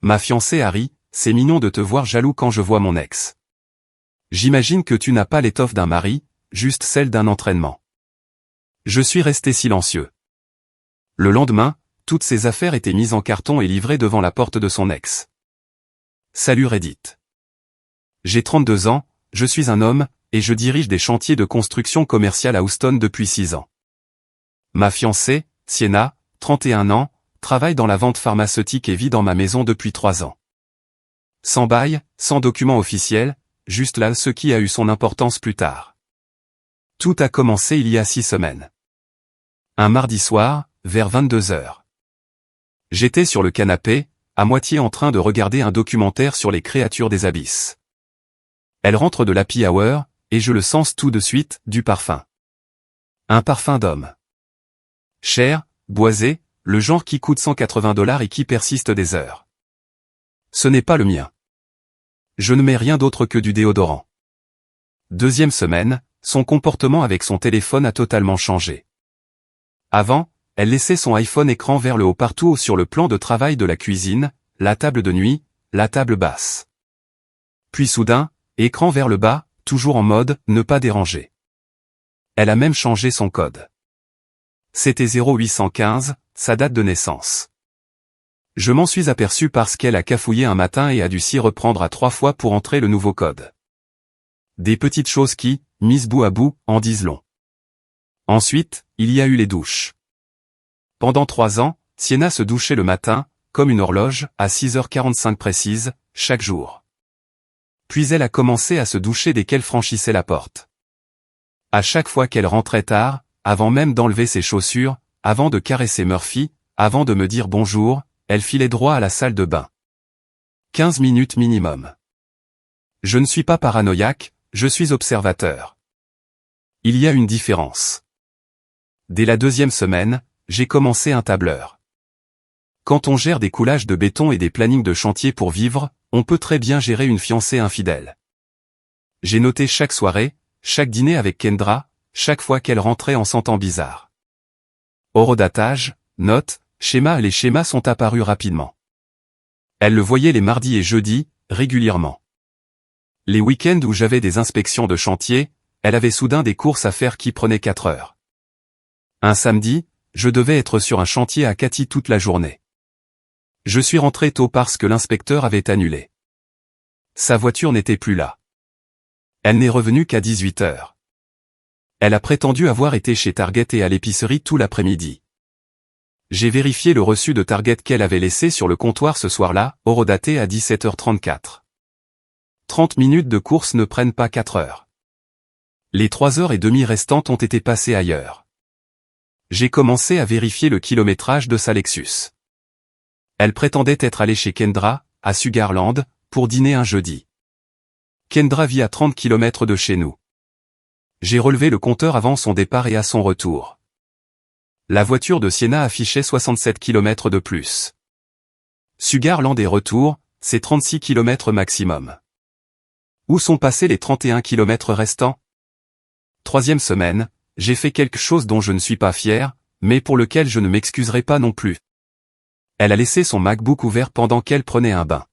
Ma fiancée Harry, c'est mignon de te voir jaloux quand je vois mon ex. J'imagine que tu n'as pas l'étoffe d'un mari, juste celle d'un entraînement. Je suis resté silencieux. Le lendemain, toutes ses affaires étaient mises en carton et livrées devant la porte de son ex. Salut Reddit. J'ai 32 ans, je suis un homme, et je dirige des chantiers de construction commerciale à Houston depuis 6 ans. Ma fiancée, Sienna, 31 ans, travaille dans la vente pharmaceutique et vit dans ma maison depuis 3 ans. Sans bail, sans document officiel, juste là ce qui a eu son importance plus tard. Tout a commencé il y a 6 semaines. Un mardi soir, vers 22h. J'étais sur le canapé, à moitié en train de regarder un documentaire sur les créatures des abysses. Elle rentre de l'happy hour, et je le sens tout de suite, du parfum. Un parfum d'homme. Cher, boisé, le genre qui coûte $180 et qui persiste des heures. Ce n'est pas le mien. Je ne mets rien d'autre que du déodorant. Deuxième semaine, son comportement avec son téléphone a totalement changé. Avant, elle laissait son iPhone écran vers le haut partout sur le plan de travail de la cuisine, la table de nuit, la table basse. Puis soudain, écran vers le bas, toujours en mode « ne pas déranger ». Elle a même changé son code. C'était 0815, sa date de naissance. Je m'en suis aperçu parce qu'elle a cafouillé un matin et a dû s'y reprendre à 3 fois pour entrer le nouveau code. Des petites choses qui, mises bout à bout, en disent long. Ensuite, il y a eu les douches. Pendant 3 ans, Sienna se douchait le matin, comme une horloge, à 6h45 précise, chaque jour. Puis elle a commencé à se doucher dès qu'elle franchissait la porte. À chaque fois qu'elle rentrait tard, avant même d'enlever ses chaussures, avant de caresser Murphy, avant de me dire bonjour, elle filait droit à la salle de bain. 15 minutes minimum. Je ne suis pas paranoïaque, je suis observateur. Il y a une différence. Dès la 2e semaine, j'ai commencé un tableur. Quand on gère des coulages de béton et des plannings de chantier pour vivre, on peut très bien gérer une fiancée infidèle. J'ai noté chaque soirée, chaque dîner avec Kendra, chaque fois qu'elle rentrait en sentant bizarre. Horodatage, notes, schémas. Les schémas sont apparus rapidement. Elle le voyait les mardis et jeudis, régulièrement. Les week-ends où j'avais des inspections de chantier, elle avait soudain des courses à faire qui prenaient 4 heures. Un samedi, je devais être sur un chantier à Cathy toute la journée. Je suis rentré tôt parce que l'inspecteur avait annulé. Sa voiture n'était plus là. Elle n'est revenue qu'à 18h. Elle a prétendu avoir été chez Target et à l'épicerie tout l'après-midi. J'ai vérifié le reçu de Target qu'elle avait laissé sur le comptoir ce soir-là, horodaté à 17h34. 30 minutes de course ne prennent pas 4 heures. Les 3h30 restantes ont été passées ailleurs. J'ai commencé à vérifier le kilométrage de sa Lexus. Elle prétendait être allée chez Kendra, à Sugarland, pour dîner un jeudi. Kendra vit à 30 km de chez nous. J'ai relevé le compteur avant son départ et à son retour. La voiture de Sienna affichait 67 km de plus. Sugarland et retour, c'est 36 km maximum. Où sont passés les 31 km restants? 3e semaine, j'ai fait quelque chose dont je ne suis pas fier, mais pour lequel je ne m'excuserai pas non plus. Elle a laissé son MacBook ouvert pendant qu'elle prenait un bain.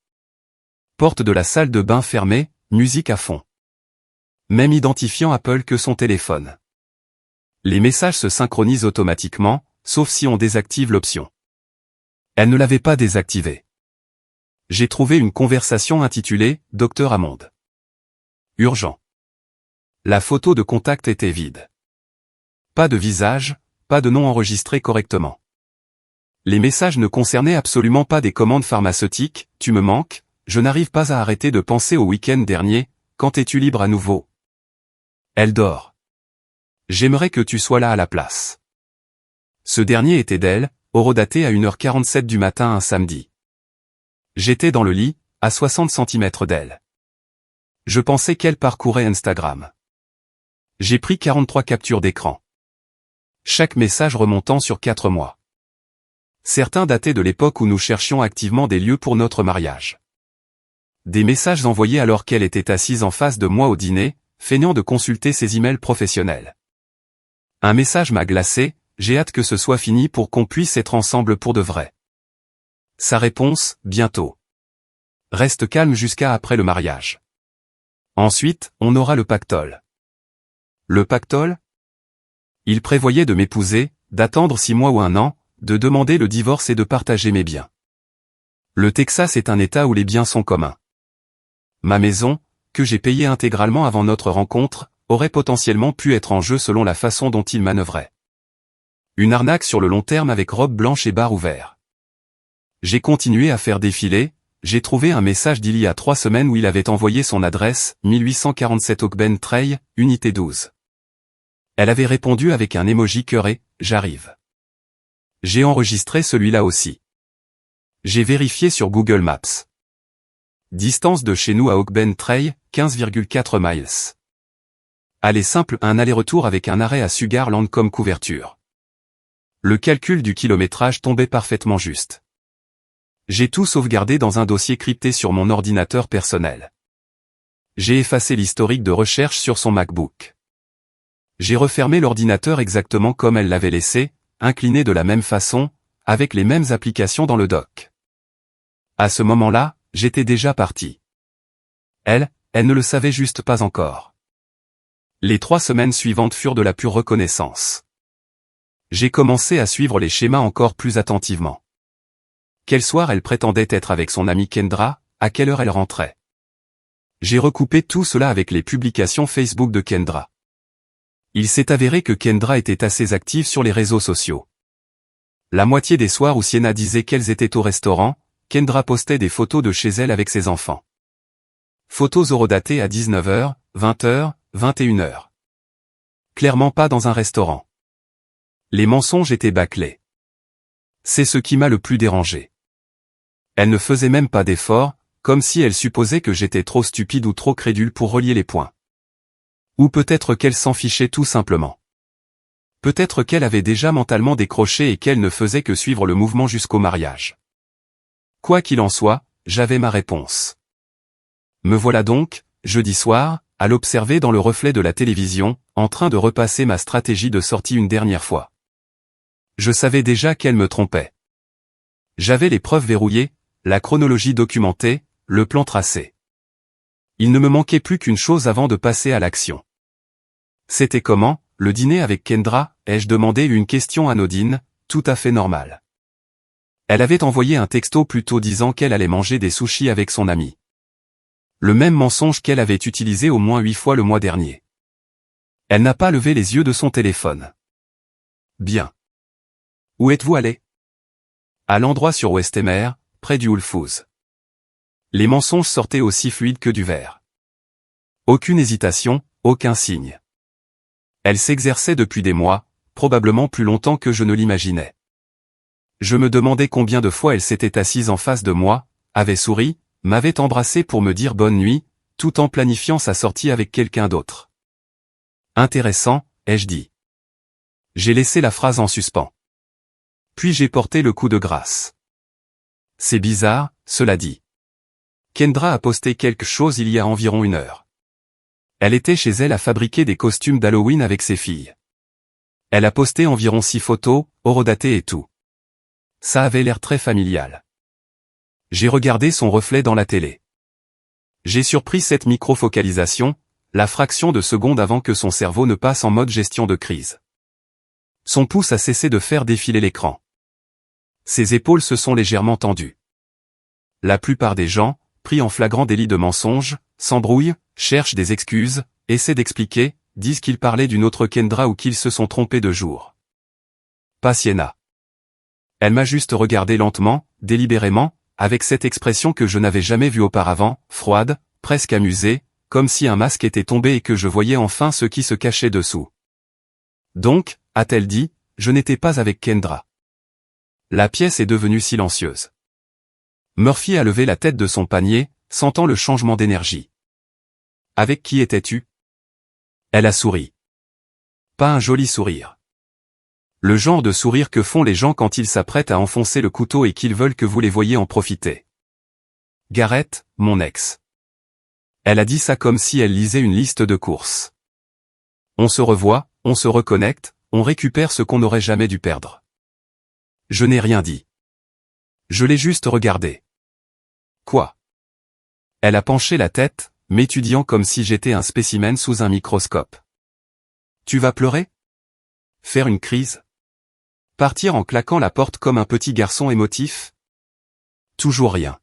Porte de la salle de bain fermée, musique à fond. Même identifiant Apple que son téléphone. Les messages se synchronisent automatiquement, sauf si on désactive l'option. Elle ne l'avait pas désactivé. J'ai trouvé une conversation intitulée « Docteur Hammond ». Urgent. La photo de contact était vide. Pas de visage, pas de nom enregistré correctement. Les messages ne concernaient absolument pas des commandes pharmaceutiques, « Tu me manques, je n'arrive pas à arrêter de penser au week-end dernier, quand es-tu libre à nouveau ?» Elle dort. J'aimerais que tu sois là à la place. Ce dernier était d'elle, horodaté à 1h47 du matin un samedi. J'étais dans le lit, à 60 cm d'elle. Je pensais qu'elle parcourait Instagram. J'ai pris 43 captures d'écran. Chaque message remontant sur 4 mois. Certains dataient de l'époque où nous cherchions activement des lieux pour notre mariage. Des messages envoyés alors qu'elle était assise en face de moi au dîner, feignant de consulter ses emails professionnels. Un message m'a glacé, j'ai hâte que ce soit fini pour qu'on puisse être ensemble pour de vrai. Sa réponse, bientôt. Reste calme jusqu'à après le mariage. Ensuite, on aura le pactole. Le pactole? Il prévoyait de m'épouser, d'attendre 6 mois ou 1 an, de demander le divorce et de partager mes biens. Le Texas est un État où les biens sont communs. Ma maison, que j'ai payée intégralement avant notre rencontre, aurait potentiellement pu être en jeu selon la façon dont il manœuvrait. Une arnaque sur le long terme avec robe blanche et bar ouvert. J'ai continué à faire défiler, j'ai trouvé un message d'il y a 3 semaines où il avait envoyé son adresse, 1847 Oakben Trail, unité 12. Elle avait répondu avec un emoji cœuré, j'arrive. J'ai enregistré celui-là aussi. J'ai vérifié sur Google Maps. Distance de chez nous à Oakben Trail, 15,4 miles. Aller simple, un aller-retour avec un arrêt à Sugar Land comme couverture. Le calcul du kilométrage tombait parfaitement juste. J'ai tout sauvegardé dans un dossier crypté sur mon ordinateur personnel. J'ai effacé l'historique de recherche sur son MacBook. J'ai refermé l'ordinateur exactement comme elle l'avait laissé, incliné de la même façon, avec les mêmes applications dans le dock. À ce moment-là, j'étais déjà parti. Elle ne le savait juste pas encore. Les 3 semaines suivantes furent de la pure reconnaissance. J'ai commencé à suivre les schémas encore plus attentivement. Quel soir elle prétendait être avec son amie Kendra, à quelle heure elle rentrait. J'ai recoupé tout cela avec les publications Facebook de Kendra. Il s'est avéré que Kendra était assez active sur les réseaux sociaux. La moitié des soirs où Sienna disait qu'elles étaient au restaurant, Kendra postait des photos de chez elle avec ses enfants. Photos horodatées à 19h, 20h, 21h. Clairement pas dans un restaurant. Les mensonges étaient bâclés. C'est ce qui m'a le plus dérangé. Elle ne faisait même pas d'effort, comme si elle supposait que j'étais trop stupide ou trop crédule pour relier les points. Ou peut-être qu'elle s'en fichait tout simplement. Peut-être qu'elle avait déjà mentalement décroché et qu'elle ne faisait que suivre le mouvement jusqu'au mariage. Quoi qu'il en soit, j'avais ma réponse. Me voilà donc, jeudi soir, à l'observer dans le reflet de la télévision, en train de repasser ma stratégie de sortie une dernière fois. Je savais déjà qu'elle me trompait. J'avais les preuves verrouillées, la chronologie documentée, le plan tracé. Il ne me manquait plus qu'une chose avant de passer à l'action. C'était comment, le dîner avec Kendra, ai-je demandé une question anodine, tout à fait normale. Elle avait envoyé un texto plus tôt disant qu'elle allait manger des sushis avec son ami. Le même mensonge qu'elle avait utilisé au moins 8 fois le mois dernier. Elle n'a pas levé les yeux de son téléphone. Bien. Où êtes-vous allé? À l'endroit sur Westemer, près du Whole Foods. Les mensonges sortaient aussi fluides que du verre. Aucune hésitation, aucun signe. Elle s'exerçait depuis des mois, probablement plus longtemps que je ne l'imaginais. Je me demandais combien de fois elle s'était assise en face de moi, avait souri, m'avait embrassé pour me dire bonne nuit, tout en planifiant sa sortie avec quelqu'un d'autre. Intéressant, ai-je dit. J'ai laissé la phrase en suspens. Puis j'ai porté le coup de grâce. C'est bizarre, cela dit. Kendra a posté quelque chose il y a environ 1 heure. Elle était chez elle à fabriquer des costumes d'Halloween avec ses filles. Elle a posté environ 6 photos, horodatées et tout. Ça avait l'air très familial. J'ai regardé son reflet dans la télé. J'ai surpris cette micro-focalisation, la fraction de seconde avant que son cerveau ne passe en mode gestion de crise. Son pouce a cessé de faire défiler l'écran. Ses épaules se sont légèrement tendues. La plupart des gens, pris en flagrant délit de mensonge, s'embrouillent, cherchent des excuses, essaient d'expliquer, disent qu'ils parlaient d'une autre Kendra ou qu'ils se sont trompés de jour. Pas Sienna. Elle m'a juste regardé lentement, délibérément, avec cette expression que je n'avais jamais vue auparavant, froide, presque amusée, comme si un masque était tombé et que je voyais enfin ce qui se cachait dessous. Donc, a-t-elle dit, je n'étais pas avec Kendra. La pièce est devenue silencieuse. Murphy a levé la tête de son panier, sentant le changement d'énergie. Avec qui étais-tu? Elle a souri. Pas un joli sourire. Le genre de sourire que font les gens quand ils s'apprêtent à enfoncer le couteau et qu'ils veulent que vous les voyiez en profiter. Gareth, mon ex. Elle a dit ça comme si elle lisait une liste de courses. On se revoit, on se reconnecte, on récupère ce qu'on n'aurait jamais dû perdre. Je n'ai rien dit. Je l'ai juste regardé. Quoi? Elle a penché la tête, m'étudiant comme si j'étais un spécimen sous un microscope. Tu vas pleurer? Faire une crise? Partir en claquant la porte comme un petit garçon émotif? Toujours rien.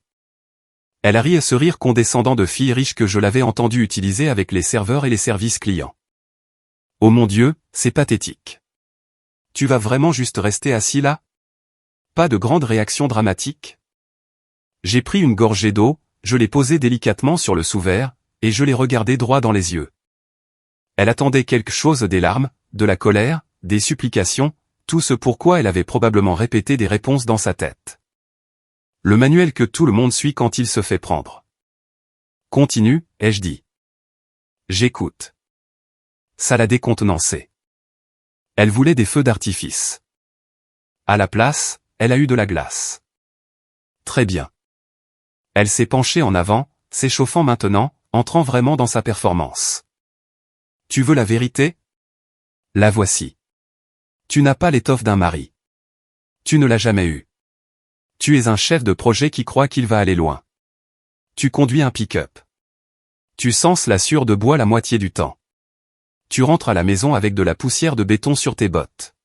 Elle a ri à ce rire condescendant de fille riche que je l'avais entendu utiliser avec les serveurs et les services clients. Oh mon Dieu, c'est pathétique. Tu vas vraiment juste rester assis là? Pas de grande réaction dramatique? J'ai pris une gorgée d'eau, je l'ai posée délicatement sur le sous-verre, et je l'ai regardée droit dans les yeux. Elle attendait quelque chose, des larmes, de la colère, des supplications, tout ce pourquoi elle avait probablement répété des réponses dans sa tête. Le manuel que tout le monde suit quand il se fait prendre. Continue, ai-je dit. J'écoute. Ça l'a décontenancée. Elle voulait des feux d'artifice. À la place, elle a eu de la glace. Très bien. Elle s'est penchée en avant, s'échauffant maintenant, entrant vraiment dans sa performance. Tu veux la vérité? La voici. Tu n'as pas l'étoffe d'un mari. Tu ne l'as jamais eue. Tu es un chef de projet qui croit qu'il va aller loin. Tu conduis un pick-up. Tu senses la sueur de bois la moitié du temps. Tu rentres à la maison avec de la poussière de béton sur tes bottes.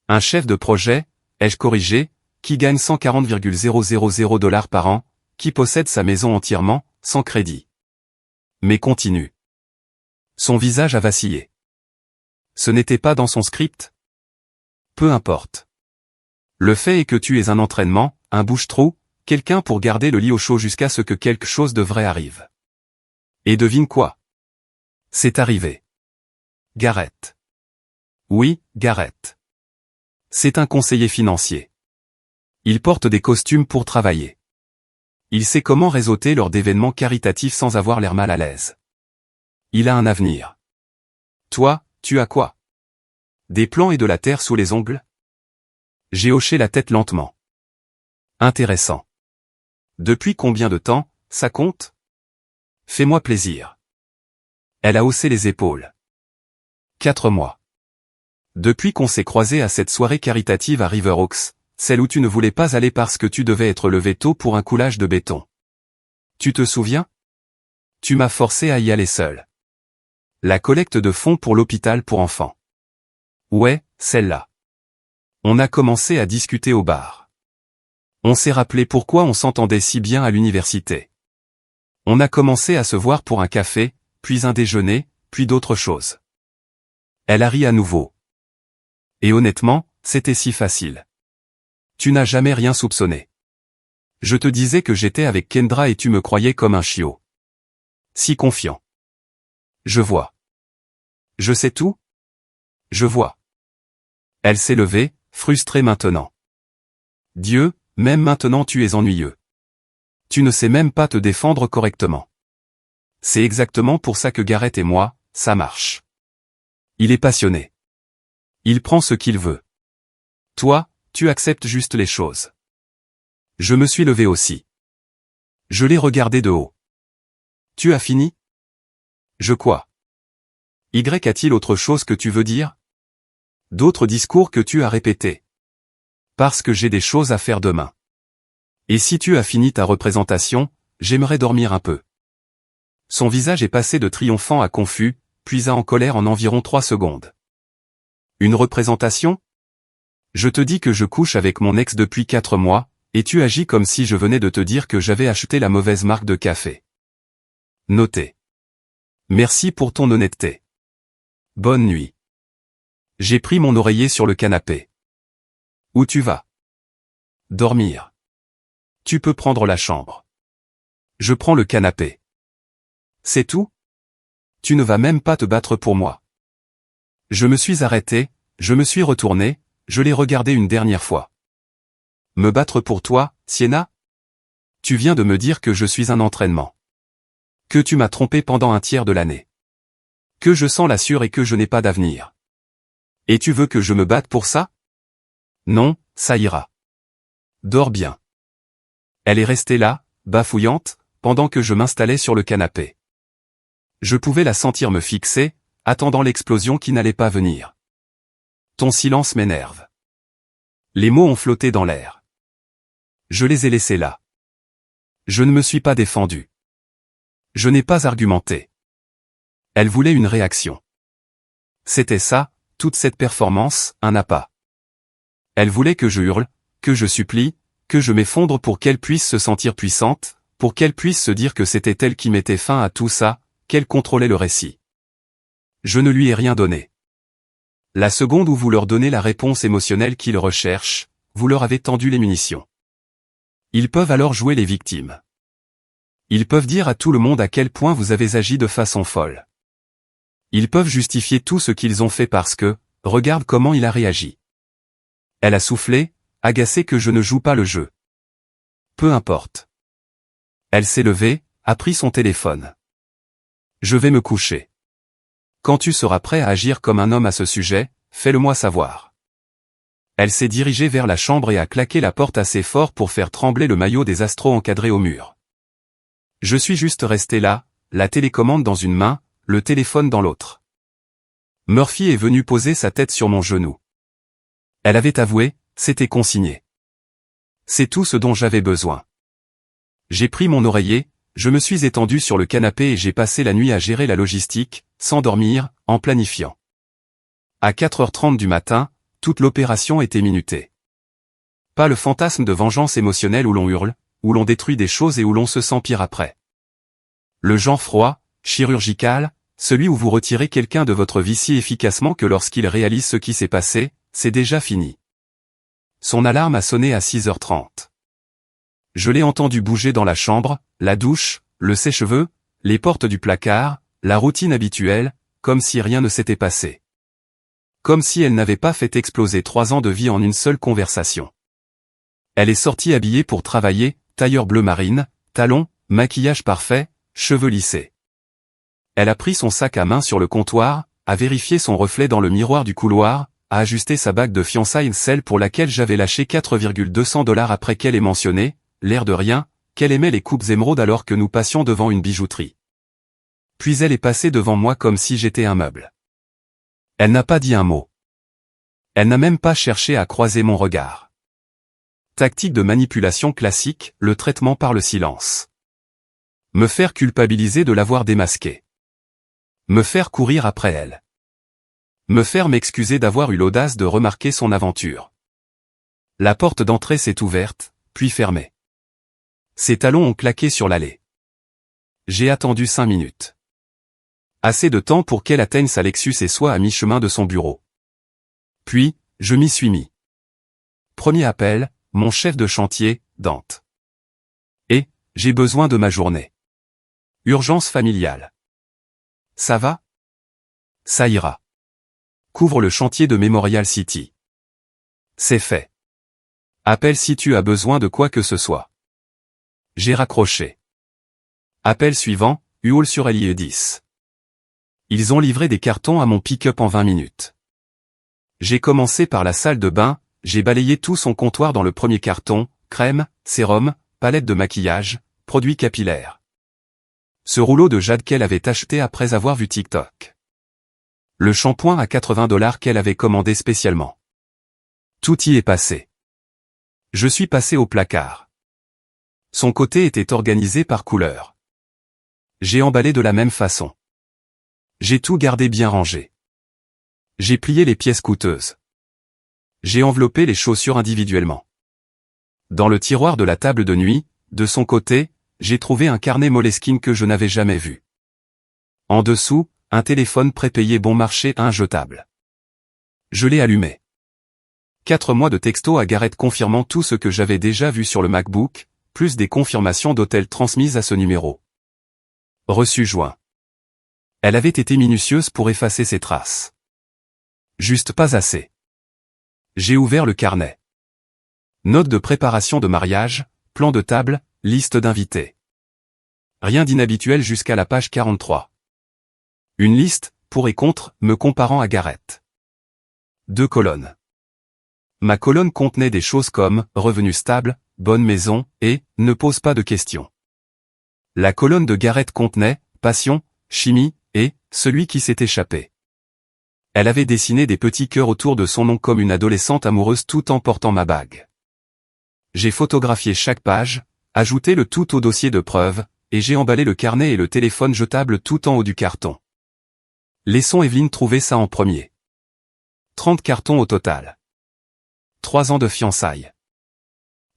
Un chef de projet, ai-je corrigé, qui gagne 140,000 $ par an, qui possède sa maison entièrement, sans crédit. Mais continue. Son visage a vacillé. Ce n'était pas dans son script? Peu importe. Le fait est que tu es un entraînement, un bouche-trou, quelqu'un pour garder le lit au chaud jusqu'à ce que quelque chose de vrai arrive. Et devine quoi? C'est arrivé. Garrett. Oui, Garrett. C'est un conseiller financier. Il porte des costumes pour travailler. Il sait comment réseauter lors d'événements caritatifs sans avoir l'air mal à l'aise. Il a un avenir. Toi, tu as quoi? Des plans et de la terre sous les ongles? J'ai hoché la tête lentement. Intéressant. Depuis combien de temps, ça compte? Fais-moi plaisir. Elle a haussé les épaules. 4 mois. Depuis qu'on s'est croisés à cette soirée caritative à River Oaks, celle où tu ne voulais pas aller parce que tu devais être levé tôt pour un coulage de béton. Tu te souviens? Tu m'as forcé à y aller seul. La collecte de fonds pour l'hôpital pour enfants. Ouais, celle-là. On a commencé à discuter au bar. On s'est rappelé pourquoi on s'entendait si bien à l'université. On a commencé à se voir pour un café, puis un déjeuner, puis d'autres choses. Elle a ri à nouveau. Et honnêtement, c'était si facile. Tu n'as jamais rien soupçonné. Je te disais que j'étais avec Kendra et tu me croyais comme un chiot. Si confiant. Je vois. Je sais tout? Je vois. Elle s'est levée, frustrée maintenant. Dieu, même maintenant tu es ennuyeux. Tu ne sais même pas te défendre correctement. C'est exactement pour ça que Garrett et moi, ça marche. Il est passionné. Il prend ce qu'il veut. Toi, tu acceptes juste les choses. Je me suis levé aussi. Je l'ai regardé de haut. Tu as fini? Je quoi? Y a-t-il autre chose que tu veux dire? D'autres discours que tu as répétés? Parce que j'ai des choses à faire demain. Et si tu as fini ta représentation, j'aimerais dormir un peu. Son visage est passé de triomphant à confus, puis en colère en environ 3 secondes. Une représentation? Je te dis que je couche avec mon ex depuis 4 mois, et tu agis comme si je venais de te dire que j'avais acheté la mauvaise marque de café. Noté. Merci pour ton honnêteté. Bonne nuit. J'ai pris mon oreiller sur le canapé. Où tu vas? Dormir. Tu peux prendre la chambre. Je prends le canapé. C'est tout? Tu ne vas même pas te battre pour moi. Je me suis arrêté, je me suis retourné, je l'ai regardé une dernière fois. Me battre pour toi, Sienna? Tu viens de me dire que je suis un entraînement. Que tu m'as trompé pendant un tiers de l'année. Que je sens la sueur et que je n'ai pas d'avenir. Et tu veux que je me batte pour ça? Non, ça ira. Dors bien. Elle est restée là, bafouillante, pendant que je m'installais sur le canapé. Je pouvais la sentir me fixer, attendant l'explosion qui n'allait pas venir. Ton silence m'énerve. Les mots ont flotté dans l'air. Je les ai laissés là. Je ne me suis pas défendu. Je n'ai pas argumenté. Elle voulait une réaction. C'était ça, toute cette performance, un appât. Elle voulait que je hurle, que je supplie, que je m'effondre pour qu'elle puisse se sentir puissante, pour qu'elle puisse se dire que c'était elle qui mettait fin à tout ça, qu'elle contrôlait le récit. Je ne lui ai rien donné. La seconde où vous leur donnez la réponse émotionnelle qu'ils recherchent, vous leur avez tendu les munitions. Ils peuvent alors jouer les victimes. Ils peuvent dire à tout le monde à quel point vous avez agi de façon folle. Ils peuvent justifier tout ce qu'ils ont fait parce que, regarde comment il a réagi. Elle a soufflé, agacée que je ne joue pas le jeu. Peu importe. Elle s'est levée, a pris son téléphone. Je vais me coucher. Quand tu seras prêt à agir comme un homme à ce sujet, fais-le-moi savoir. Elle s'est dirigée vers la chambre et a claqué la porte assez fort pour faire trembler le maillot des Astros encadré au mur. Je suis juste resté là, la télécommande dans une main, le téléphone dans l'autre. Murphy est venue poser sa tête sur mon genou. Elle avait avoué, c'était consigné. C'est tout ce dont j'avais besoin. J'ai pris mon oreiller, je me suis étendu sur le canapé et j'ai passé la nuit à gérer la logistique, sans dormir, en planifiant. À 4h30 du matin, toute l'opération était minutée. Pas le fantasme de vengeance émotionnelle où l'on hurle, où l'on détruit des choses et où l'on se sent pire après. Le genre froid, chirurgical, celui où vous retirez quelqu'un de votre vie si efficacement que lorsqu'il réalise ce qui s'est passé, c'est déjà fini. Son alarme a sonné à 6h30. Je l'ai entendu bouger dans la chambre, la douche, le sèche-cheveux, les portes du placard, la routine habituelle, comme si rien ne s'était passé. Comme si elle n'avait pas fait exploser 3 ans de vie en une seule conversation. Elle est sortie habillée pour travailler, tailleur bleu marine, talons, maquillage parfait, cheveux lissés. Elle a pris son sac à main sur le comptoir, a vérifié son reflet dans le miroir du couloir, a ajusté sa bague de fiançailles, celle pour laquelle j'avais lâché 4,200 $ après qu'elle ait mentionné, l'air de rien, qu'elle aimait les coupes émeraudes alors que nous passions devant une bijouterie. Puis elle est passée devant moi comme si j'étais un meuble. Elle n'a pas dit un mot. Elle n'a même pas cherché à croiser mon regard. Tactique de manipulation classique, le traitement par le silence. Me faire culpabiliser de l'avoir démasquée. Me faire courir après elle. Me faire m'excuser d'avoir eu l'audace de remarquer son aventure. La porte d'entrée s'est ouverte, puis fermée. Ses talons ont claqué sur l'allée. J'ai attendu 5 minutes. Assez de temps pour qu'elle atteigne sa Lexus et soit à mi-chemin de son bureau. Puis, je m'y suis mis. Premier appel, mon chef de chantier, Dante. Et, j'ai besoin de ma journée. Urgence familiale. Ça va? Ça ira. Couvre le chantier de Memorial City. C'est fait. Appelle si tu as besoin de quoi que ce soit. J'ai raccroché. Appel suivant, Huol sur LIE 10. Ils ont livré des cartons à mon pick-up en 20 minutes. J'ai commencé par la salle de bain, j'ai balayé tout son comptoir dans le premier carton, crème, sérum, palette de maquillage, produits capillaires. Ce rouleau de jade qu'elle avait acheté après avoir vu TikTok. Le shampoing à 80 $ qu'elle avait commandé spécialement. Tout y est passé. Je suis passé au placard. Son côté était organisé par couleur. J'ai emballé de la même façon. J'ai tout gardé bien rangé. J'ai plié les pièces coûteuses. J'ai enveloppé les chaussures individuellement. Dans le tiroir de la table de nuit, de son côté, j'ai trouvé un carnet Moleskine que je n'avais jamais vu. En dessous, un téléphone prépayé bon marché injetable. Je l'ai allumé. 4 mois de texto à Garrett confirmant tout ce que j'avais déjà vu sur le MacBook, plus des confirmations d'hôtel transmises à ce numéro. Reçu joint. Elle avait été minutieuse pour effacer ses traces. Juste pas assez. J'ai ouvert le carnet. Note de préparation de mariage, plan de table, liste d'invités. Rien d'inhabituel jusqu'à la page 43. Une liste, pour et contre, me comparant à Garrett. 2 colonnes. Ma colonne contenait des choses comme « revenu stable »,« bonne maison » et « ne pose pas de questions ». La colonne de Garrett contenait « passion »,« chimie » et « celui qui s'est échappé ». Elle avait dessiné des petits cœurs autour de son nom comme une adolescente amoureuse tout en portant ma bague. J'ai photographié chaque page, ajouté le tout au dossier de preuves, et j'ai emballé le carnet et le téléphone jetable tout en haut du carton. Laissons Evelyne trouver ça en premier. 30 cartons au total. 3 ans de fiançailles.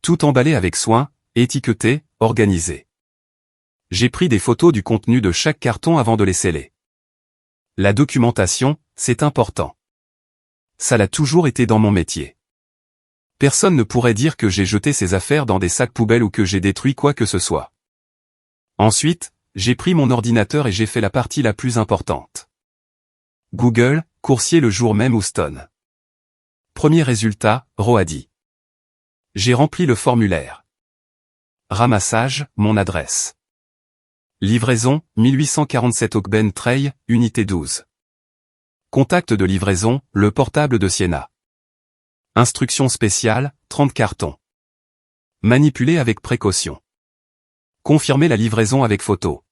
Tout emballé avec soin, étiqueté, organisé. J'ai pris des photos du contenu de chaque carton avant de les sceller. La documentation, c'est important. Ça l'a toujours été dans mon métier. Personne ne pourrait dire que j'ai jeté ces affaires dans des sacs poubelles ou que j'ai détruit quoi que ce soit. Ensuite, j'ai pris mon ordinateur et j'ai fait la partie la plus importante. Google, coursier le jour même Houston. Premier résultat, Roadie. J'ai rempli le formulaire. Ramassage, mon adresse. Livraison, 1847 Oakben Trail, unité 12. Contact de livraison, le portable de Sienna. Instruction spéciale, 30 cartons. Manipuler avec précaution. Confirmer la livraison avec photo.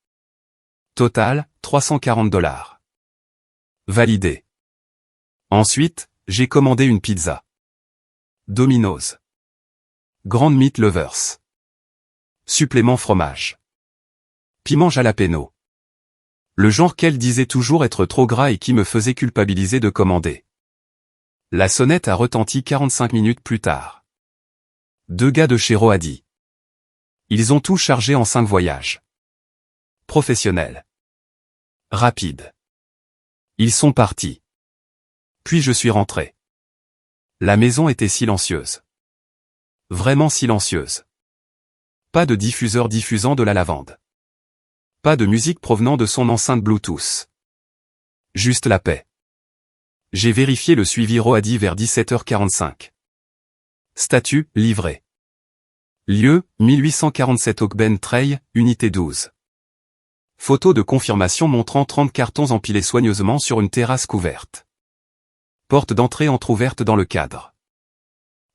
Total, $340. Validé. Ensuite, j'ai commandé une pizza. Domino's. Grande Meat Lovers. Supplément fromage. Piment jalapeno. Le genre qu'elle disait toujours être trop gras et qui me faisait culpabiliser de commander. La sonnette a retenti 45 minutes plus tard. 2 gars de chez Roadie. Ils ont tout chargé en 5 voyages. Professionnel. Rapide. Ils sont partis. Puis je suis rentré. La maison était silencieuse. Vraiment silencieuse. Pas de diffuseur diffusant de la lavande. Pas de musique provenant de son enceinte Bluetooth. Juste la paix. J'ai vérifié le suivi Roadie vers 17h45. Statut, livré. Lieu, 1847 Oakben Trail, unité 12. Photo de confirmation montrant 30 cartons empilés soigneusement sur une terrasse couverte. Porte d'entrée entrouverte dans le cadre.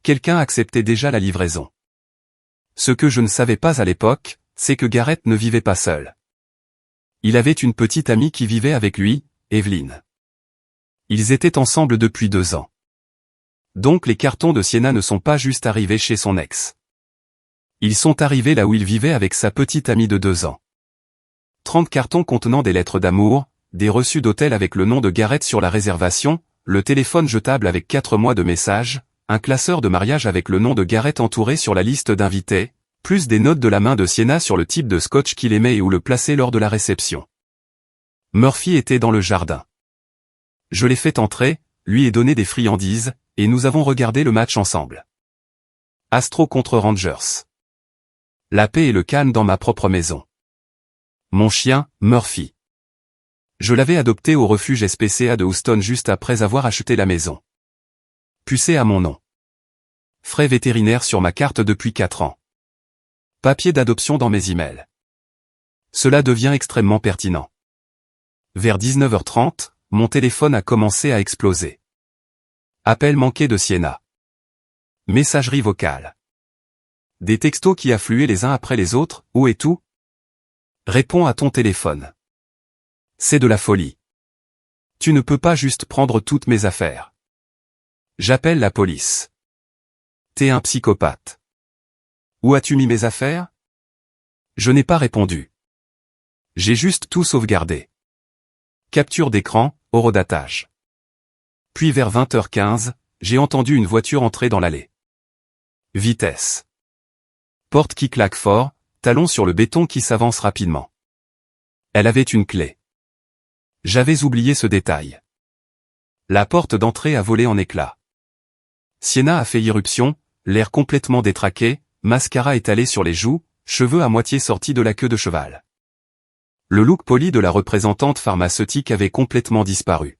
Quelqu'un acceptait déjà la livraison. Ce que je ne savais pas à l'époque, c'est que Garrett ne vivait pas seul. Il avait une petite amie qui vivait avec lui, Evelyne. Ils étaient ensemble depuis 2 ans. Donc les cartons de Sienna ne sont pas juste arrivés chez son ex. Ils sont arrivés là où il vivait avec sa petite amie de 2 ans. 30 cartons contenant des lettres d'amour, des reçus d'hôtel avec le nom de Garrett sur la réservation, le téléphone jetable avec 4 mois de messages, un classeur de mariage avec le nom de Garrett entouré sur la liste d'invités, plus des notes de la main de Sienna sur le type de scotch qu'il aimait et où le placer lors de la réception. Murphy était dans le jardin. Je l'ai fait entrer, lui ai donné des friandises, et nous avons regardé le match ensemble. Astros contre Rangers. La paix et le calme dans ma propre maison. Mon chien, Murphy. Je l'avais adopté au refuge SPCA de Houston juste après avoir acheté la maison. Pucé à mon nom. Frais vétérinaires sur ma carte depuis 4 ans. Papier d'adoption dans mes emails. Cela devient extrêmement pertinent. Vers 19h30, mon téléphone a commencé à exploser. Appel manqué de Sienna. Messagerie vocale. Des textos qui affluaient les uns après les autres, où est tout? Réponds à ton téléphone. C'est de la folie. Tu ne peux pas juste prendre toutes mes affaires. J'appelle la police. T'es un psychopathe. Où as-tu mis mes affaires? Je n'ai pas répondu. J'ai juste tout sauvegardé. Capture d'écran, horodatage. Puis vers 20h15, j'ai entendu une voiture entrer dans l'allée. Vitesse. Porte qui claque fort, talon sur le béton qui s'avance rapidement. Elle avait une clé. J'avais oublié ce détail. La porte d'entrée a volé en éclats. Sienna a fait irruption, l'air complètement détraqué, mascara étalé sur les joues, cheveux à moitié sortis de la queue de cheval. Le look poli de la représentante pharmaceutique avait complètement disparu.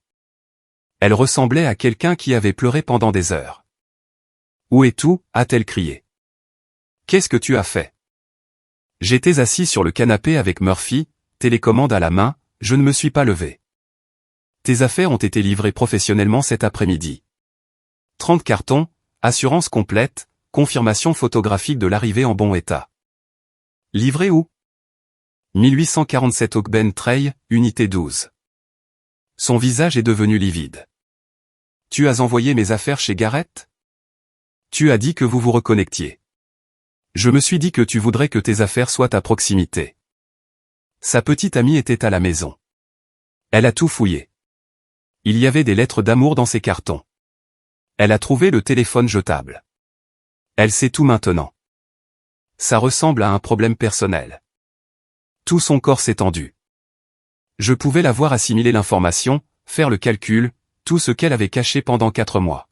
Elle ressemblait à quelqu'un qui avait pleuré pendant des heures. Où est tout? A-t-elle crié. Qu'est-ce que tu as fait? J'étais assis sur le canapé avec Murphy, télécommande à la main, je ne me suis pas levé. Tes affaires ont été livrées professionnellement cet après-midi. 30 cartons, assurance complète, confirmation photographique de l'arrivée en bon état. Livré où? 1847 Oakben Trail, unité 12. Son visage est devenu livide. Tu as envoyé mes affaires chez Garrett? Tu as dit que vous vous reconnectiez. Je me suis dit que tu voudrais que tes affaires soient à proximité. Sa petite amie était à la maison. Elle a tout fouillé. Il y avait des lettres d'amour dans ses cartons. Elle a trouvé le téléphone jetable. Elle sait tout maintenant. Ça ressemble à un problème personnel. Tout son corps s'est tendu. Je pouvais la voir assimiler l'information, faire le calcul, tout ce qu'elle avait caché pendant 4 mois.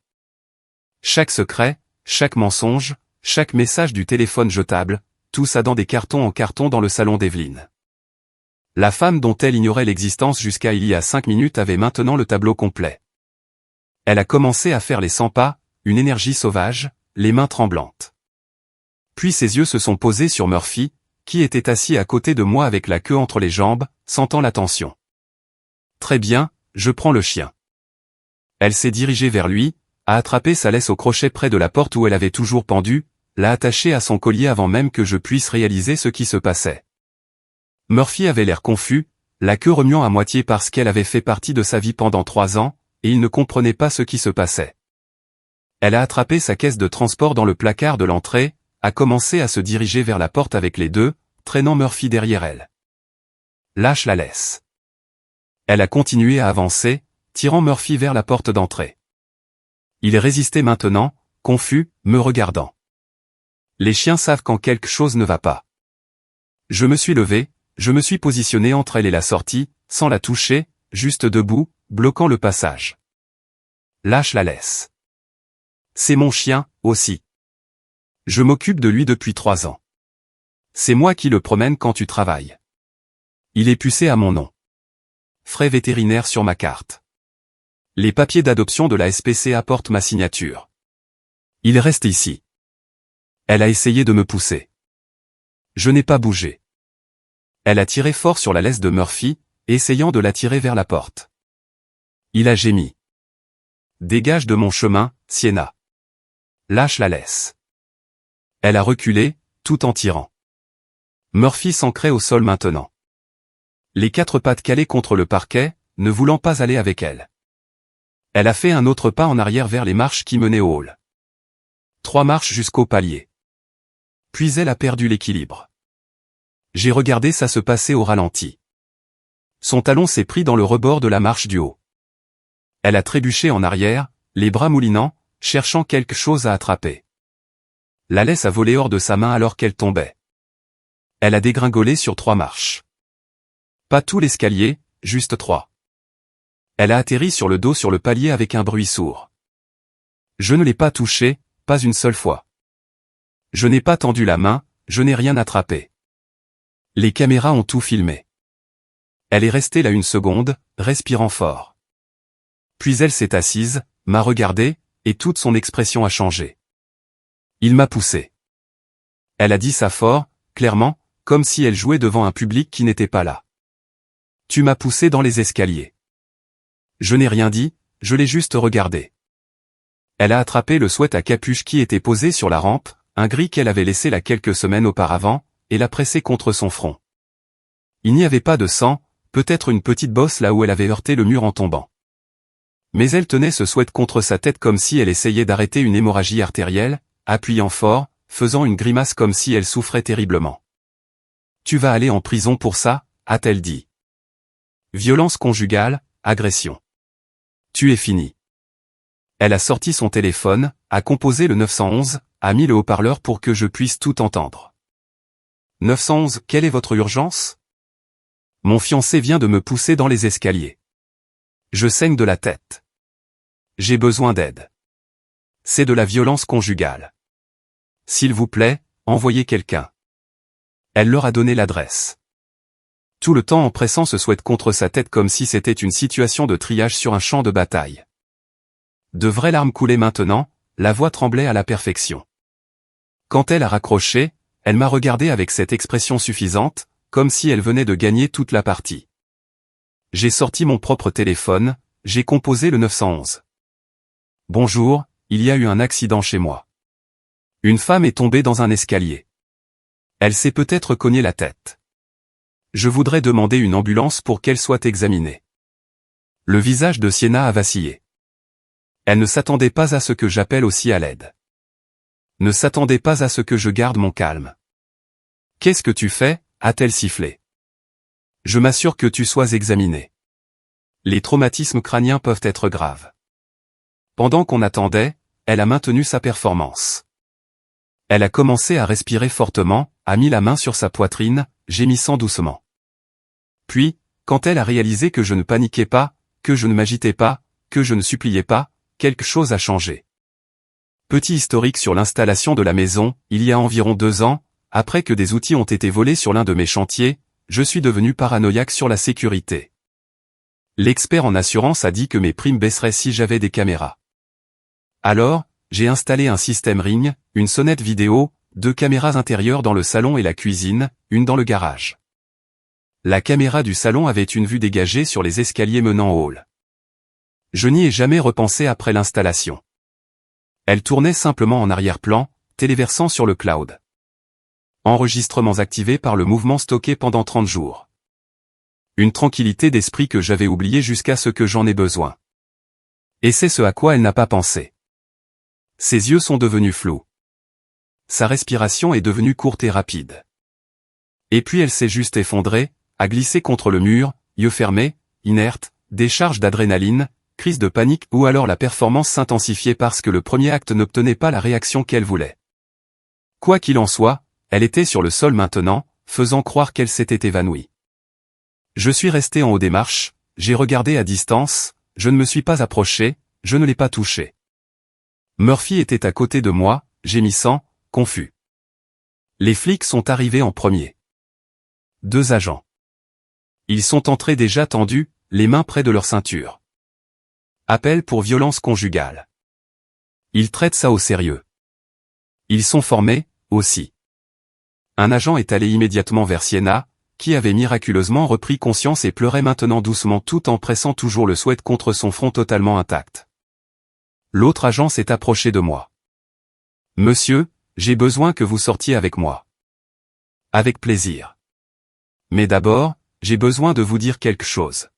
Chaque secret, chaque mensonge, chaque message du téléphone jetable, tout ça dans des cartons en carton dans le salon d'Evelyne. La femme dont elle ignorait l'existence jusqu'à il y a 5 minutes avait maintenant le tableau complet. Elle a commencé à faire les 100 pas, une énergie sauvage, les mains tremblantes. Puis ses yeux se sont posés sur Murphy, qui était assis à côté de moi avec la queue entre les jambes, sentant la tension. Très bien, je prends le chien. Elle s'est dirigée vers lui, a attrapé sa laisse au crochet près de la porte où elle avait toujours pendu, l'a attachée à son collier avant même que je puisse réaliser ce qui se passait. Murphy avait l'air confus, la queue remuant à moitié parce qu'elle avait fait partie de sa vie pendant 3 ans, et il ne comprenait pas ce qui se passait. Elle a attrapé sa caisse de transport dans le placard de l'entrée, a commencé à se diriger vers la porte avec les deux, traînant Murphy derrière elle. Lâche la laisse. Elle a continué à avancer, tirant Murphy vers la porte d'entrée. Il résistait maintenant, confus, me regardant. Les chiens savent quand quelque chose ne va pas. Je me suis levé, je me suis positionné entre elle et la sortie, sans la toucher, juste debout, bloquant le passage. Lâche la laisse. C'est mon chien, aussi. Je m'occupe de lui depuis 3 ans. C'est moi qui le promène quand tu travailles. Il est pucé à mon nom. Frais vétérinaires sur ma carte. Les papiers d'adoption de la SPC apportent ma signature. Il reste ici. Elle a essayé de me pousser. Je n'ai pas bougé. Elle a tiré fort sur la laisse de Murphy, essayant de l'attirer vers la porte. Il a gémi. Dégage de mon chemin, Sienna. Lâche la laisse. Elle a reculé, tout en tirant. Murphy s'ancrait au sol maintenant. Les 4 pattes calées contre le parquet, ne voulant pas aller avec elle. Elle a fait un autre pas en arrière vers les marches qui menaient au hall. 3 marches jusqu'au palier. Puis elle a perdu l'équilibre. J'ai regardé ça se passer au ralenti. Son talon s'est pris dans le rebord de la marche du haut. Elle a trébuché en arrière, les bras moulinants, cherchant quelque chose à attraper. La laisse a volé hors de sa main alors qu'elle tombait. Elle a dégringolé sur 3 marches. Pas tout l'escalier, juste 3. Elle a atterri sur le dos sur le palier avec un bruit sourd. Je ne l'ai pas touchée, pas une seule fois. Je n'ai pas tendu la main, je n'ai rien attrapé. Les caméras ont tout filmé. Elle est restée là 1 seconde, respirant fort. Puis elle s'est assise, m'a regardé, et toute son expression a changé. Il m'a poussé. Elle a dit ça fort, clairement, comme si elle jouait devant un public qui n'était pas là. Tu m'as poussé dans les escaliers. Je n'ai rien dit, je l'ai juste regardé. Elle a attrapé le sweat à capuche qui était posé sur la rampe, un gris qu'elle avait laissé là quelques semaines auparavant, et l'a pressé contre son front. Il n'y avait pas de sang, peut-être une petite bosse là où elle avait heurté le mur en tombant. Mais elle tenait ce sweat contre sa tête comme si elle essayait d'arrêter une hémorragie artérielle, appuyant fort, faisant une grimace comme si elle souffrait terriblement. Tu vas aller en prison pour ça, a-t-elle dit. Violence conjugale, agression. Tu es fini. Elle a sorti son téléphone, a composé le 911, a mis le haut-parleur pour que je puisse tout entendre. 911, quelle est votre urgence? Mon fiancé vient de me pousser dans les escaliers. Je saigne de la tête. J'ai besoin d'aide. C'est de la violence conjugale. S'il vous plaît, envoyez quelqu'un. Elle leur a donné l'adresse. Tout le temps en pressant ce sweat contre sa tête comme si c'était une situation de triage sur un champ de bataille. De vraies larmes coulaient maintenant, la voix tremblait à la perfection. Quand elle a raccroché, elle m'a regardé avec cette expression suffisante, comme si elle venait de gagner toute la partie. J'ai sorti mon propre téléphone, j'ai composé le 911. Bonjour, il y a eu un accident chez moi. Une femme est tombée dans un escalier. Elle s'est peut-être cogné la tête. Je voudrais demander une ambulance pour qu'elle soit examinée. Le visage de Sienna a vacillé. Elle ne s'attendait pas à ce que j'appelle aussi à l'aide. Ne s'attendait pas à ce que je garde mon calme. Qu'est-ce que tu fais, a-t-elle sifflé. Je m'assure que tu sois examiné. Les traumatismes crâniens peuvent être graves. Pendant qu'on attendait, elle a maintenu sa performance. Elle a commencé à respirer fortement, a mis la main sur sa poitrine, gémissant doucement. Puis, quand elle a réalisé que je ne paniquais pas, que je ne m'agitais pas, que je ne suppliais pas, quelque chose a changé. Petit historique sur l'installation de la maison, il y a environ 2 ans, après que des outils ont été volés sur l'un de mes chantiers, je suis devenu paranoïaque sur la sécurité. L'expert en assurance a dit que mes primes baisseraient si j'avais des caméras. Alors, j'ai installé un système Ring, une sonnette vidéo, 2 caméras intérieures dans le salon et la cuisine, une dans le garage. La caméra du salon avait une vue dégagée sur les escaliers menant au hall. Je n'y ai jamais repensé après l'installation. Elle tournait simplement en arrière-plan, téléversant sur le cloud. Enregistrements activés par le mouvement stocké pendant 30 jours. Une tranquillité d'esprit que j'avais oubliée jusqu'à ce que j'en ai besoin. Et c'est ce à quoi elle n'a pas pensé. Ses yeux sont devenus flous. Sa respiration est devenue courte et rapide. Et puis elle s'est juste effondrée, a glissé contre le mur, yeux fermés, inerte, décharge d'adrénaline, crise de panique ou alors la performance s'intensifiait parce que le premier acte n'obtenait pas la réaction qu'elle voulait. Quoi qu'il en soit, elle était sur le sol maintenant, faisant croire qu'elle s'était évanouie. Je suis resté en haut des marches, j'ai regardé à distance, je ne me suis pas approché, je ne l'ai pas touché. Murphy était à côté de moi, gémissant, confus. Les flics sont arrivés en premier. 2 agents. Ils sont entrés déjà tendus, les mains près de leur ceinture. Appel pour violence conjugale. Ils traitent ça au sérieux. Ils sont formés, aussi. Un agent est allé immédiatement vers Sienna, qui avait miraculeusement repris conscience et pleurait maintenant doucement tout en pressant toujours le sweat contre son front totalement intact. L'autre agent s'est approché de moi. « Monsieur, j'ai besoin que vous sortiez avec moi. » « Avec plaisir. Mais d'abord, j'ai besoin de vous dire quelque chose.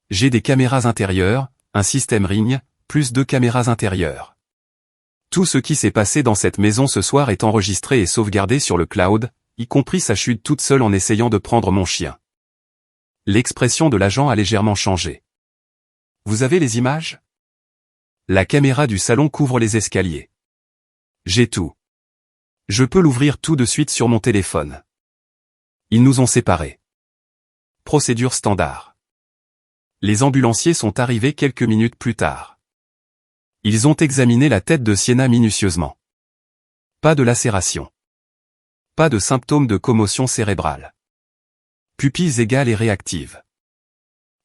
J'ai des caméras intérieures, un système Ring, plus 2 caméras intérieures. Tout ce qui s'est passé dans cette maison ce soir est enregistré et sauvegardé sur le cloud, y compris sa chute toute seule en essayant de prendre mon chien. » L'expression de l'agent a légèrement changé. « Vous avez les images ? » La caméra du salon couvre les escaliers. J'ai tout. Je peux l'ouvrir tout de suite sur mon téléphone. Ils nous ont séparés. Procédure standard. Les ambulanciers sont arrivés quelques minutes plus tard. Ils ont examiné la tête de Sienna minutieusement. Pas de lacération. Pas de symptômes de commotion cérébrale. Pupilles égales et réactives.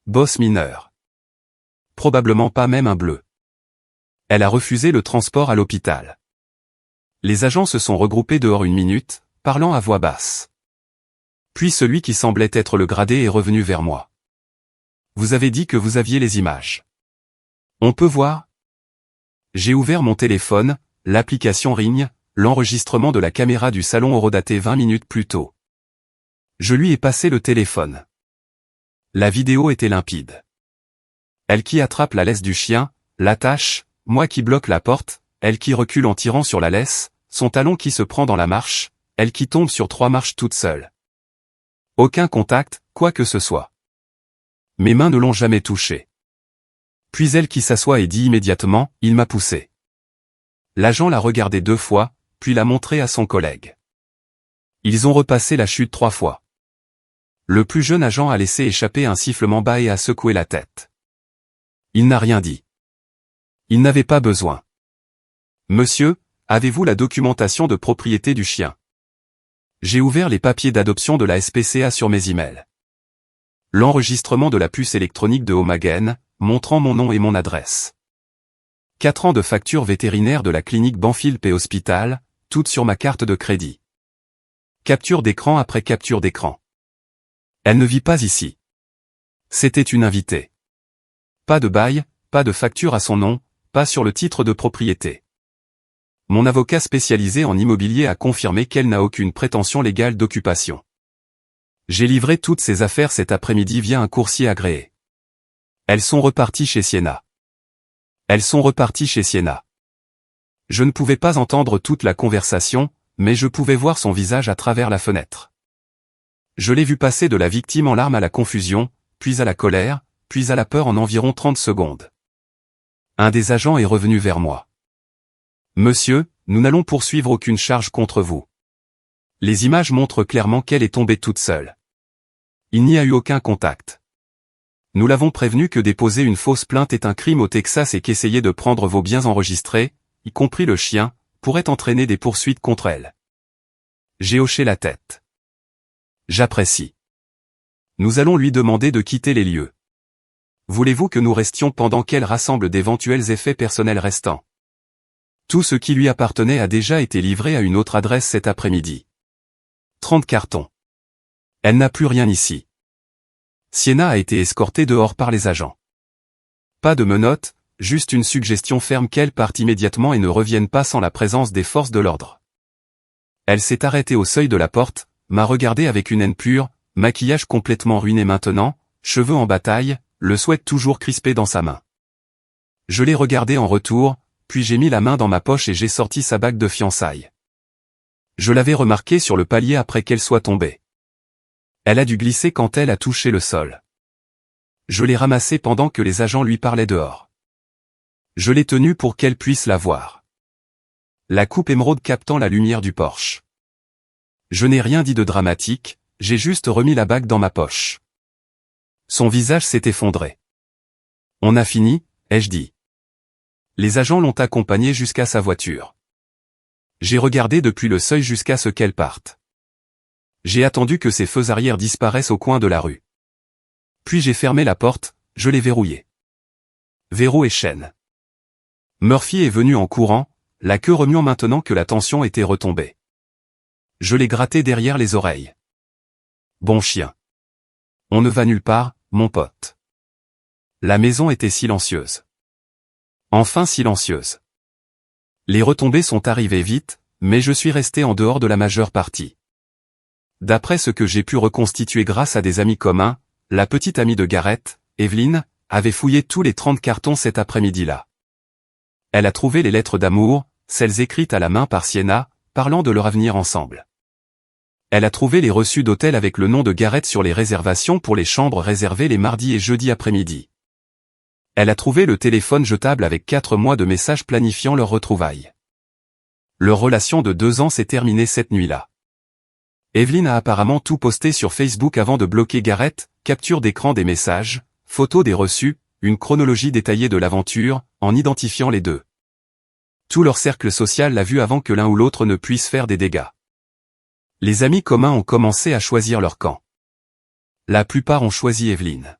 Bosse mineure. Probablement pas même un bleu. Elle a refusé le transport à l'hôpital. Les agents se sont regroupés dehors 1 minute, parlant à voix basse. Puis celui qui semblait être le gradé est revenu vers moi. « Vous avez dit que vous aviez les images. On peut voir ?» J'ai ouvert mon téléphone, l'application Ring, l'enregistrement de la caméra du salon horodaté 20 minutes plus tôt. Je lui ai passé le téléphone. La vidéo était limpide. Elle qui attrape la laisse du chien, l'attache, moi qui bloque la porte, elle qui recule en tirant sur la laisse, son talon qui se prend dans la marche, elle qui tombe sur 3 marches toute seule. Aucun contact, quoi que ce soit. Mes mains ne l'ont jamais touché. Puis elle qui s'assoit et dit immédiatement, « Il m'a poussé. » L'agent l'a regardé 2 fois, puis l'a montré à son collègue. Ils ont repassé la chute 3 fois. Le plus jeune agent a laissé échapper un sifflement bas et a secoué la tête. Il n'a rien dit. Il n'avait pas besoin. « Monsieur, avez-vous la documentation de propriété du chien ?» J'ai ouvert les papiers d'adoption de la SPCA sur mes emails. L'enregistrement de la puce électronique de Homagen, montrant mon nom et mon adresse. 4 ans de facture vétérinaire de la clinique Banfield P Hospital, toutes sur ma carte de crédit. Capture d'écran après capture d'écran. Elle ne vit pas ici. C'était une invitée. Pas de bail, pas de facture à son nom, pas sur le titre de propriété. Mon avocat spécialisé en immobilier a confirmé qu'elle n'a aucune prétention légale d'occupation. J'ai livré toutes ces affaires cet après-midi via un coursier agréé. Elles sont reparties chez Sienna. Elles sont reparties chez Sienna. Je ne pouvais pas entendre toute la conversation, mais je pouvais voir son visage à travers la fenêtre. Je l'ai vu passer de la victime en larmes à la confusion, puis à la colère, puis à la peur en environ 30 secondes. Un des agents est revenu vers moi. Monsieur, nous n'allons poursuivre aucune charge contre vous. Les images montrent clairement qu'elle est tombée toute seule. Il n'y a eu aucun contact. Nous l'avons prévenu que déposer une fausse plainte est un crime au Texas et qu'essayer de prendre vos biens enregistrés, y compris le chien, pourrait entraîner des poursuites contre elle. J'ai hoché la tête. J'apprécie. Nous allons lui demander de quitter les lieux. Voulez-vous que nous restions pendant qu'elle rassemble d'éventuels effets personnels restants? Tout ce qui lui appartenait a déjà été livré à une autre adresse cet après-midi. 30 cartons. Elle n'a plus rien ici. Sienna a été escortée dehors par les agents. Pas de menottes, juste une suggestion ferme qu'elle parte immédiatement et ne revienne pas sans la présence des forces de l'ordre. Elle s'est arrêtée au seuil de la porte, m'a regardé avec une haine pure, maquillage complètement ruiné maintenant, cheveux en bataille, le sweat toujours crispé dans sa main. Je l'ai regardé en retour, puis j'ai mis la main dans ma poche et j'ai sorti sa bague de fiançailles. Je l'avais remarquée sur le palier après qu'elle soit tombée. Elle a dû glisser quand elle a touché le sol. Je l'ai ramassée pendant que les agents lui parlaient dehors. Je l'ai tenue pour qu'elle puisse la voir. La coupe émeraude captant la lumière du porche. Je n'ai rien dit de dramatique, j'ai juste remis la bague dans ma poche. Son visage s'est effondré. On a fini, ai-je dit. Les agents l'ont accompagnée jusqu'à sa voiture. J'ai regardé depuis le seuil jusqu'à ce qu'elle parte. J'ai attendu que ses feux arrière disparaissent au coin de la rue. Puis j'ai fermé la porte, je l'ai verrouillée. Verrou et chaîne. Murphy est venu en courant, la queue remuant maintenant que la tension était retombée. Je l'ai gratté derrière les oreilles. Bon chien. On ne va nulle part, mon pote. La maison était silencieuse. Enfin silencieuse. Les retombées sont arrivées vite, mais je suis resté en dehors de la majeure partie. D'après ce que j'ai pu reconstituer grâce à des amis communs, la petite amie de Garrett, Evelyn, avait fouillé tous les 30 cartons cet après-midi-là. Elle a trouvé les lettres d'amour, celles écrites à la main par Sienna, parlant de leur avenir ensemble. Elle a trouvé les reçus d'hôtel avec le nom de Garrett sur les réservations pour les chambres réservées les mardis et jeudis après-midi. Elle a trouvé le téléphone jetable avec 4 mois de messages planifiant leur retrouvailles. Leur relation de 2 ans s'est terminée cette nuit-là. Evelyn a apparemment tout posté sur Facebook avant de bloquer Garrett, capture d'écran des messages, photos des reçus, une chronologie détaillée de l'aventure, en identifiant les deux. Tout leur cercle social l'a vu avant que l'un ou l'autre ne puisse faire des dégâts. Les amis communs ont commencé à choisir leur camp. La plupart ont choisi Evelyn.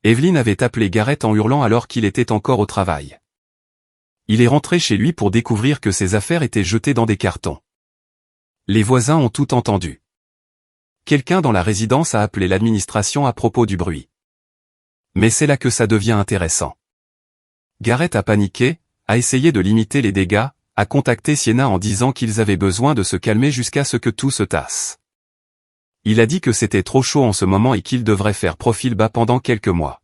Evelyn avait appelé Garrett en hurlant alors qu'il était encore au travail. Il est rentré chez lui pour découvrir que ses affaires étaient jetées dans des cartons. Les voisins ont tout entendu. Quelqu'un dans la résidence a appelé l'administration à propos du bruit. Mais c'est là que ça devient intéressant. Garrett a paniqué, a essayé de limiter les dégâts, a contacté Sienna en disant qu'ils avaient besoin de se calmer jusqu'à ce que tout se tasse. Il a dit que c'était trop chaud en ce moment et qu'il devrait faire profil bas pendant quelques mois.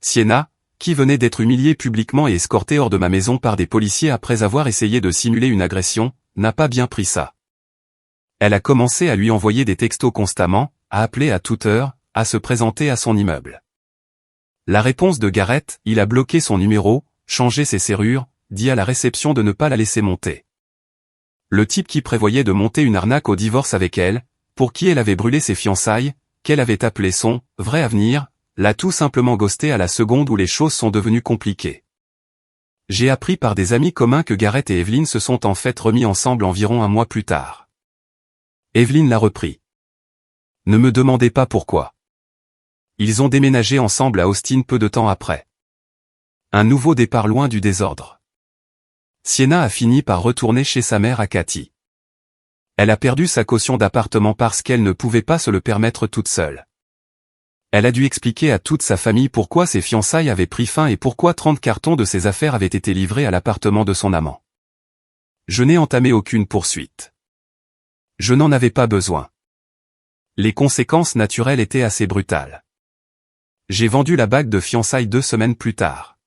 Sienna, qui venait d'être humiliée publiquement et escortée hors de ma maison par des policiers après avoir essayé de simuler une agression, n'a pas bien pris ça. Elle a commencé à lui envoyer des textos constamment, à appeler à toute heure, à se présenter à son immeuble. La réponse de Garrett, il a bloqué son numéro, changé ses serrures, dit à la réception de ne pas la laisser monter. Le type qui prévoyait de monter une arnaque au divorce avec elle, pour qui elle avait brûlé ses fiançailles, qu'elle avait appelé son « vrai avenir », l'a tout simplement ghosté à la seconde où les choses sont devenues compliquées. J'ai appris par des amis communs que Garrett et Evelyn se sont en fait remis ensemble environ 1 mois plus tard. Evelyn l'a repris. Ne me demandez pas pourquoi. Ils ont déménagé ensemble à Austin peu de temps après. Un nouveau départ loin du désordre. Sienna a fini par retourner chez sa mère à Katy. Elle a perdu sa caution d'appartement parce qu'elle ne pouvait pas se le permettre toute seule. Elle a dû expliquer à toute sa famille pourquoi ses fiançailles avaient pris fin et pourquoi 30 cartons de ses affaires avaient été livrés à l'appartement de son amant. Je n'ai entamé aucune poursuite. Je n'en avais pas besoin. Les conséquences naturelles étaient assez brutales. J'ai vendu la bague de fiançailles 2 semaines plus tard.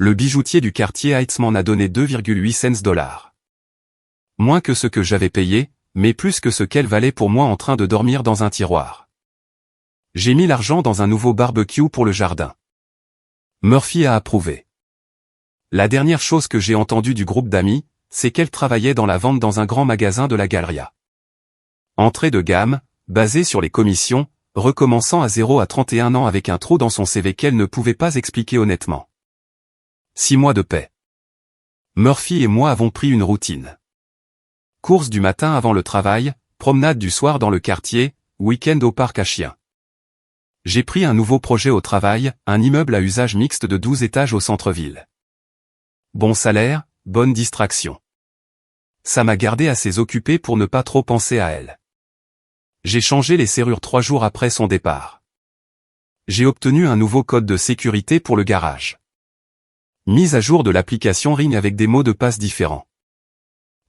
Le bijoutier du quartier Heights m'en a donné 2,8 cents $. Moins que ce que j'avais payé, mais plus que ce qu'elle valait pour moi en train de dormir dans un tiroir. J'ai mis l'argent dans un nouveau barbecue pour le jardin. Murphy a approuvé. La dernière chose que j'ai entendue du groupe d'amis, c'est qu'elle travaillait dans la vente dans un grand magasin de la Galleria. Entrée de gamme, basée sur les commissions, recommençant à 0 à 31 ans avec un trou dans son CV qu'elle ne pouvait pas expliquer honnêtement. 6 mois de paix. Murphy et moi avons pris une routine. Course du matin avant le travail, promenade du soir dans le quartier, week-end au parc à chiens. J'ai pris un nouveau projet au travail, un immeuble à usage mixte de 12 étages au centre-ville. Bon salaire, bonne distraction. Ça m'a gardé assez occupé pour ne pas trop penser à elle. J'ai changé les serrures 3 jours après son départ. J'ai obtenu un nouveau code de sécurité pour le garage. Mise à jour de l'application Ring avec des mots de passe différents.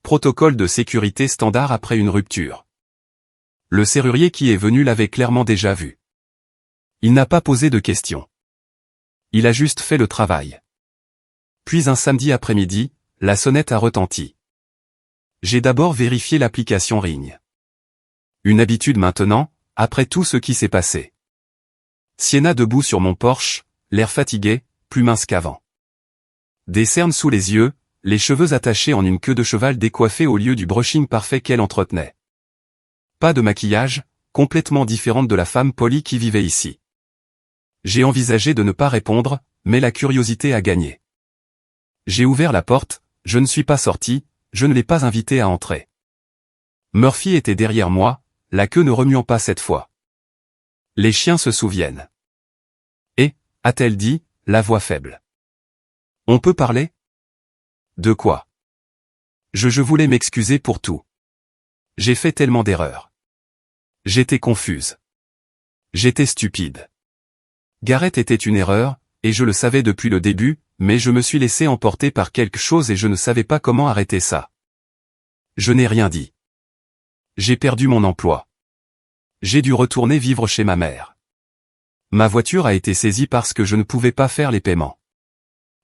Protocole de sécurité standard après une rupture. Le serrurier qui est venu l'avait clairement déjà vu. Il n'a pas posé de questions. Il a juste fait le travail. Puis un samedi après-midi, la sonnette a retenti. J'ai d'abord vérifié l'application Ring. Une habitude maintenant, après tout ce qui s'est passé. Sienna debout sur mon porche, l'air fatigué, plus mince qu'avant. Des cernes sous les yeux, les cheveux attachés en une queue de cheval décoiffée au lieu du brushing parfait qu'elle entretenait. Pas de maquillage, complètement différente de la femme polie qui vivait ici. J'ai envisagé de ne pas répondre, mais la curiosité a gagné. J'ai ouvert la porte, je ne suis pas sorti, je ne l'ai pas invité à entrer. Murphy était derrière moi, la queue ne remuant pas cette fois. Les chiens se souviennent. Et, a-t-elle dit, la voix faible. On peut parler ? De quoi ? Je voulais m'excuser pour tout. J'ai fait tellement d'erreurs. J'étais confuse. J'étais stupide. Gareth était une erreur, et je le savais depuis le début, mais je me suis laissé emporter par quelque chose et je ne savais pas comment arrêter ça. Je n'ai rien dit. J'ai perdu mon emploi. J'ai dû retourner vivre chez ma mère. Ma voiture a été saisie parce que je ne pouvais pas faire les paiements.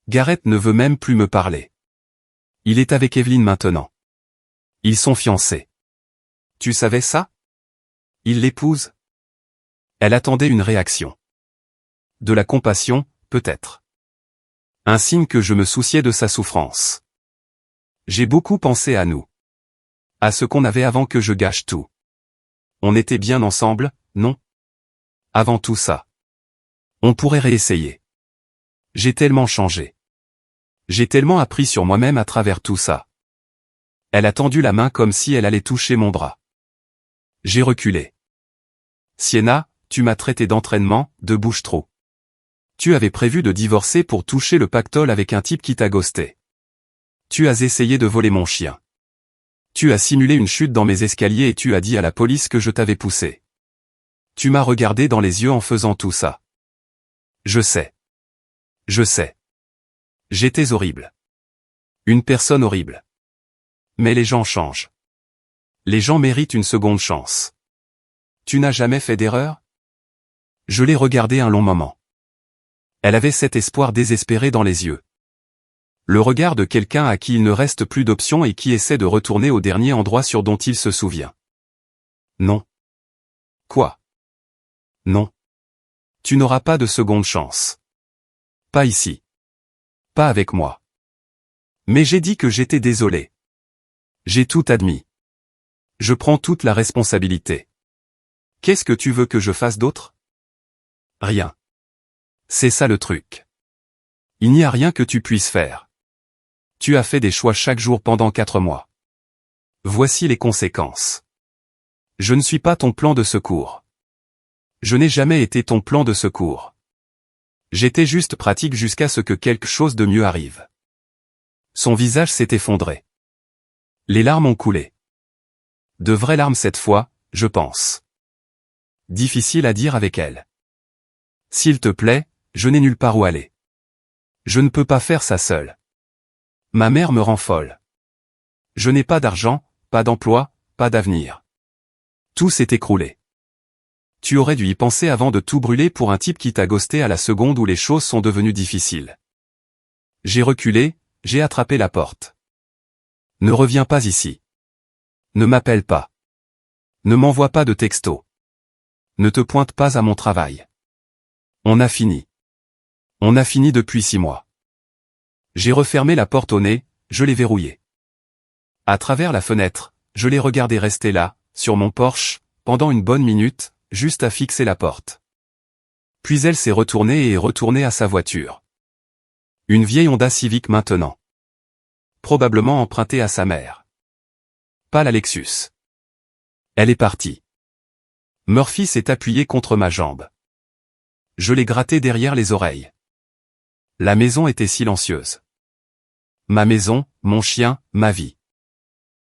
Gareth ne veut même plus me parler. Il est avec Evelyn maintenant. Ils sont fiancés. Tu savais ça ? Il l'épouse ? Elle attendait une réaction. De la compassion, peut-être. Un signe que je me souciais de sa souffrance. J'ai beaucoup pensé à nous. À ce qu'on avait avant que je gâche tout. On était bien ensemble, non ? Avant tout ça. On pourrait réessayer. J'ai tellement changé. J'ai tellement appris sur moi-même à travers tout ça. Elle a tendu la main comme si elle allait toucher mon bras. J'ai reculé. Sienna, tu m'as traité d'entraînement, de bouche-trou. Tu avais prévu de divorcer pour toucher le pactole avec un type qui t'a ghosté. Tu as essayé de voler mon chien. Tu as simulé une chute dans mes escaliers et tu as dit à la police que je t'avais poussé. Tu m'as regardé dans les yeux en faisant tout ça. Je sais. Je sais. J'étais horrible. Une personne horrible. Mais les gens changent. Les gens méritent une seconde chance. Tu n'as jamais fait d'erreur ? Je l'ai regardée un long moment. Elle avait cet espoir désespéré dans les yeux. Le regard de quelqu'un à qui il ne reste plus d'options et qui essaie de retourner au dernier endroit sur dont il se souvient. Non. Quoi ? Non. Tu n'auras pas de seconde chance. Pas ici. Pas avec moi. Mais j'ai dit que j'étais désolé. J'ai tout admis. Je prends toute la responsabilité. Qu'est-ce que tu veux que je fasse d'autre ? Rien. C'est ça le truc. Il n'y a rien que tu puisses faire. Tu as fait des choix chaque jour pendant 4 mois. Voici les conséquences. Je ne suis pas ton plan de secours. Je n'ai jamais été ton plan de secours. J'étais juste pratique jusqu'à ce que quelque chose de mieux arrive. Son visage s'est effondré. Les larmes ont coulé. De vraies larmes cette fois, je pense. Difficile à dire avec elle. S'il te plaît, je n'ai nulle part où aller. Je ne peux pas faire ça seule. Ma mère me rend folle. Je n'ai pas d'argent, pas d'emploi, pas d'avenir. Tout s'est écroulé. Tu aurais dû y penser avant de tout brûler pour un type qui t'a ghosté à la seconde où les choses sont devenues difficiles. J'ai reculé, j'ai attrapé la porte. Ne reviens pas ici. Ne m'appelle pas. Ne m'envoie pas de texto. Ne te pointe pas à mon travail. On a fini. On a fini depuis 6 mois. J'ai refermé la porte au nez, je l'ai verrouillée. À travers la fenêtre, je l'ai regardé rester là, sur mon porche, pendant une bonne minute, juste à fixer la porte. Puis elle s'est retournée et est retournée à sa voiture. Une vieille Honda Civic maintenant. Probablement empruntée à sa mère. Pas la Lexus. Elle est partie. Murphy s'est appuyé contre ma jambe. Je l'ai gratté derrière les oreilles. La maison était silencieuse. Ma maison, mon chien, ma vie.